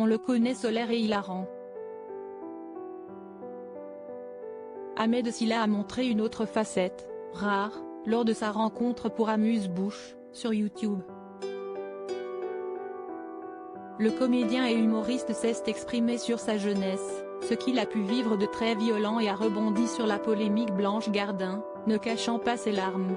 On le connaît solaire et hilarant. Ahmed Silla a montré une autre facette, rare, lors de sa rencontre pour Amuse-Bouche, sur YouTube. Le comédien et humoriste s'est exprimé sur sa jeunesse, ce qu'il a pu vivre de très violent et a rebondi sur la polémique Blanche Gardin, ne cachant pas ses larmes.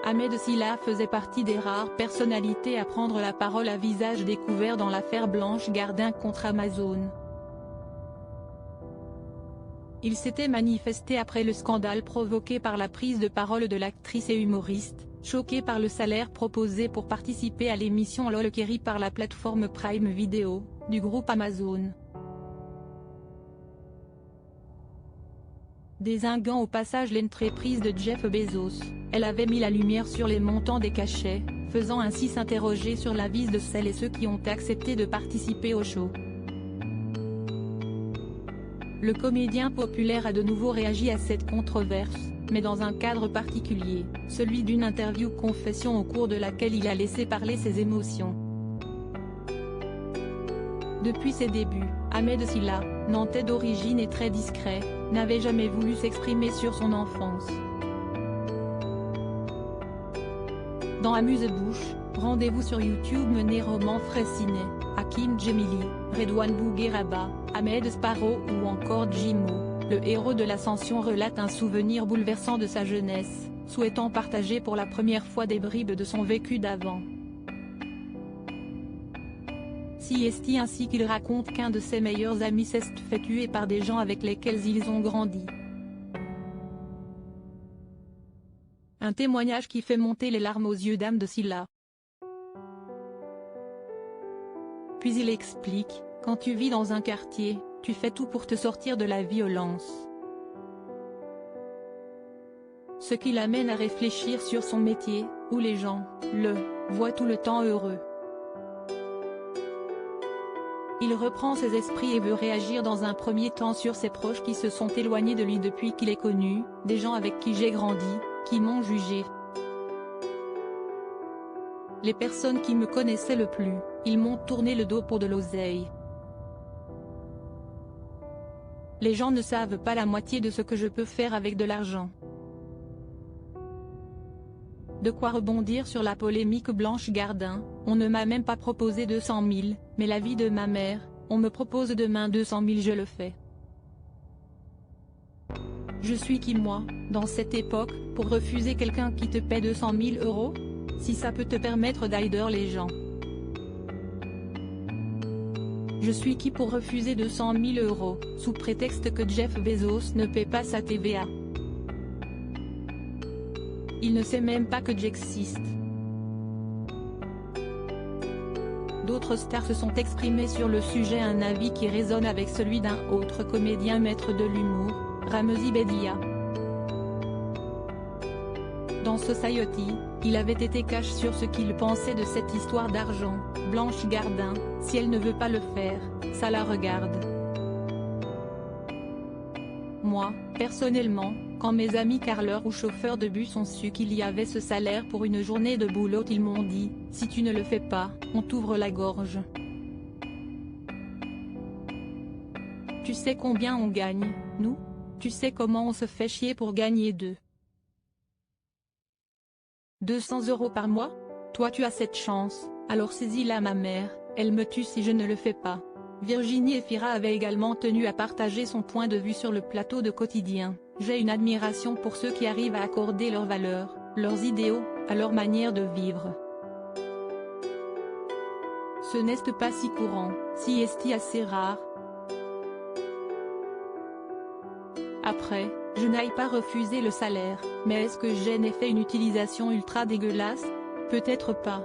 Ahmed Silla faisait partie des rares personnalités à prendre la parole à visage découvert dans l'affaire Blanche Gardin contre Amazon. Il s'était manifesté après le scandale provoqué par la prise de parole de l'actrice et humoriste, choquée par le salaire proposé pour participer à l'émission LOL acquérie par la plateforme Prime Video, du groupe Amazon. Désinguant au passage l'entreprise de Jeff Bezos, elle avait mis la lumière sur les montants des cachets, faisant ainsi s'interroger sur l'avis de celles et ceux qui ont accepté de participer au show. Le comédien populaire a de nouveau réagi à cette controverse, mais dans un cadre particulier, celui d'une interview confession au cours de laquelle il a laissé parler ses émotions. Depuis ses débuts, Ahmed Silla, nantais d'origine et très discret, n'avait jamais voulu s'exprimer sur son enfance. Dans Amuse-Bouche, rendez-vous sur YouTube mené Roman Fraissinet, Hakim Djemili, Redouane Bougueraba, Ahmed Sparrow ou encore Jimo, le héros de l'Ascension relate un souvenir bouleversant de sa jeunesse, souhaitant partager pour la première fois des bribes de son vécu d'avant. Siesti ainsi qu'il raconte qu'un de ses meilleurs amis s'est fait tuer par des gens avec lesquels ils ont grandi. Un témoignage qui fait monter les larmes aux yeux d'Ahmed Silla. Puis il explique, quand tu vis dans un quartier, tu fais tout pour te sortir de la violence. Ce qui l'amène à réfléchir sur son métier, où les gens, le, voient tout le temps heureux. Il reprend ses esprits et veut réagir dans un premier temps sur ses proches qui se sont éloignés de lui depuis qu'il est connu, des gens avec qui j'ai grandi, qui m'ont jugé. Les personnes qui me connaissaient le plus, ils m'ont tourné le dos pour de l'oseille. Les gens ne savent pas la moitié de ce que je peux faire avec de l'argent. De quoi rebondir sur la polémique Blanche Gardin, on ne m'a même pas proposé 200 000, mais la vie de ma mère, on me propose demain 200 000 je le fais. Je suis qui moi, dans cette époque, pour refuser quelqu'un qui te paie 200 000 euros? Si ça peut te permettre d'aider les gens. Je suis qui pour refuser 200 000 euros, sous prétexte que Jeff Bezos ne paie pas sa TVA. Il ne sait même pas que j'existe. D'autres stars se sont exprimées sur le sujet, un avis qui résonne avec celui d'un autre comédien maître de l'humour, Ramzy Bedia. Dans Society, il avait été cash sur ce qu'il pensait de cette histoire d'argent. Blanche Gardin, si elle ne veut pas le faire, ça la regarde. Moi, personnellement, quand mes amis carleurs ou chauffeurs de bus ont su qu'il y avait ce salaire pour une journée de boulot, ils m'ont dit, si tu ne le fais pas, on t'ouvre la gorge. Tu sais combien on gagne, nous? Tu sais comment on se fait chier pour gagner 200 € par mois? Toi tu as cette chance, alors saisis-la ma mère, elle me tue si je ne le fais pas. Virginie Efira avait également tenu à partager son point de vue sur le plateau de Quotidien. J'ai une admiration pour ceux qui arrivent à accorder leurs valeurs, leurs idéaux, à leur manière de vivre. Ce n'est pas si courant, si est assez rare. Après, je n'aille pas refuser le salaire, mais est-ce que j'ai fait une utilisation ultra dégueulasse? Peut-être pas.